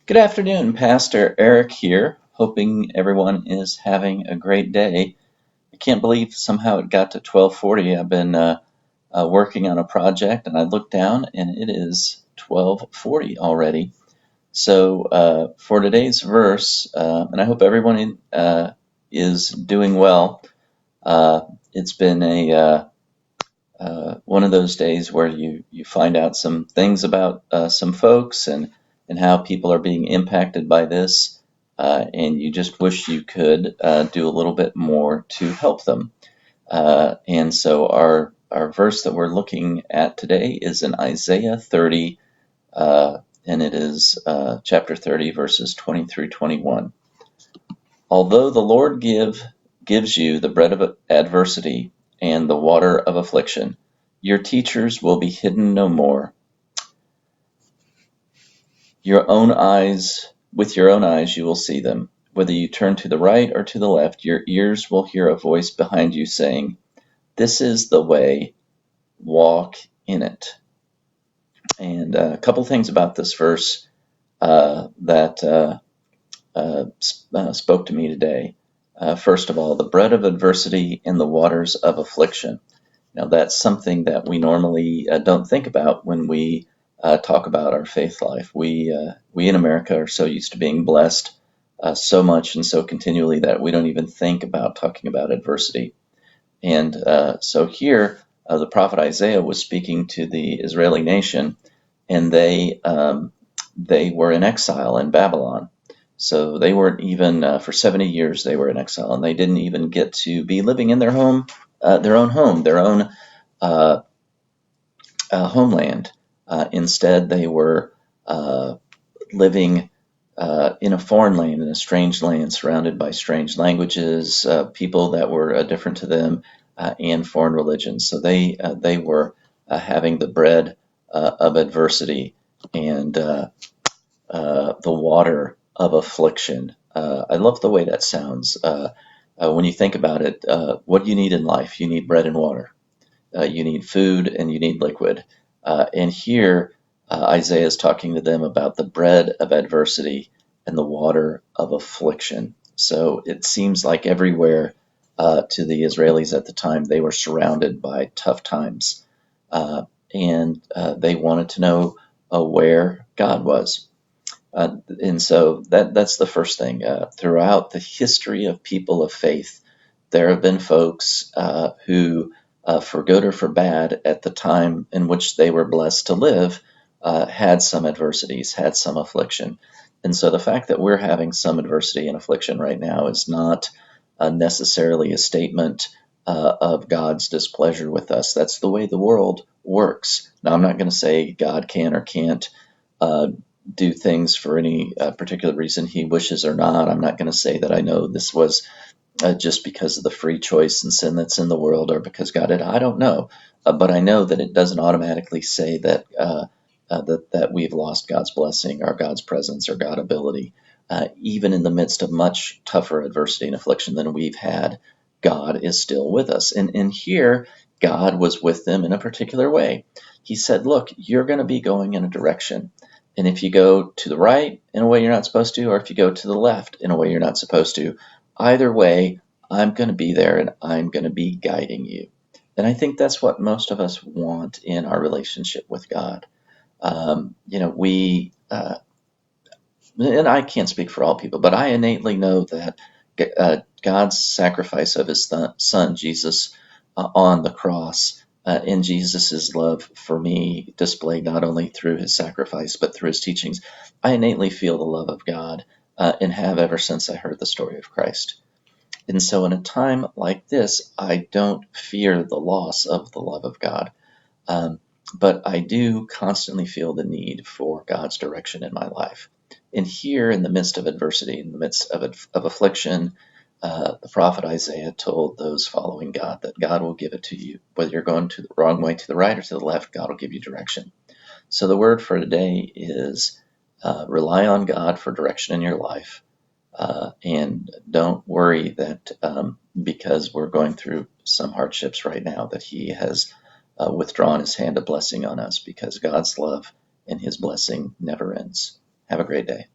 Good afternoon, Pastor Eric here. Hoping everyone is having a great day. I can't believe somehow it got to 12:40. I've been working on a project and I looked down and it is 12:40 already. So for today's verse, and I hope everyone is doing well. It's been one of those days where you find out some things about some folks and how people are being impacted by this, and you just wish you could do a little bit more to help them. And so our verse that we're looking at today is in Isaiah 30, and it is chapter 30, verses 20 through 21. Although the Lord gives you the bread of adversity and the water of affliction, your teachers will be hidden no more. With your own eyes you will see them. Whether you turn to the right or to the left, your ears will hear a voice behind you saying, "This is the way, walk in it." And a couple things about this verse that spoke to me today. First of all, the bread of adversity and the waters of affliction. Now, that's something that we normally don't think about when we talk about our faith life. We in America are so used to being blessed so much and so continually that we don't even think about talking about adversity. And so here, the prophet Isaiah was speaking to the Israeli nation, and they were in exile in Babylon. So they weren't even for 70 years they were in exile, and they didn't even get to be living in their own homeland. Instead, they were living in a foreign land, in a strange land, surrounded by strange languages, people that were different to them, and foreign religions. So they were having the bread of adversity and the water of affliction. I love the way that sounds. When you think about it, what do you need in life? You need bread and water. You need food and you need liquid. And here, Isaiah is talking to them about the bread of adversity and the water of affliction. So it seems like everywhere to the Israelis at the time, they were surrounded by tough times. And they wanted to know where God was. And so that's the first thing. Throughout the history of people of faith, there have been folks who, for good or for bad, at the time in which they were blessed to live, had some adversities, had some affliction. And so the fact that we're having some adversity and affliction right now is not necessarily a statement of God's displeasure with us. That's the way the world works. Now, I'm not going to say God can or can't do things for any particular reason he wishes or not. I'm not going to say that I know this was just because of the free choice and sin that's in the world or because God did. I don't know. But I know that it doesn't automatically say that that we've lost God's blessing or God's presence or God's ability. Even in the midst of much tougher adversity and affliction than we've had, God is still with us. And here, God was with them in a particular way. He said, look, you're going to be going in a direction. And if you go to the right in a way you're not supposed to, or if you go to the left in a way you're not supposed to, either way, I'm going to be there and I'm going to be guiding you. And I think that's what most of us want in our relationship with God. And I can't speak for all people, but I innately know that God's sacrifice of his son, Jesus, on the cross, in Jesus' love for me, displayed not only through his sacrifice, but through his teachings. I innately feel the love of God and have ever since I heard the story of Christ. And so in a time like this, I don't fear the loss of the love of God. But I do constantly feel the need for God's direction in my life. And here, in the midst of adversity, in the midst of affliction, the prophet Isaiah told those following God that God will give it to you. Whether you're going to the wrong way, to the right or to the left, God will give you direction. So the word for today is rely on God for direction in your life. And don't worry that because we're going through some hardships right now that he has withdrawn his hand of blessing on us, because God's love and his blessing never ends. Have a great day.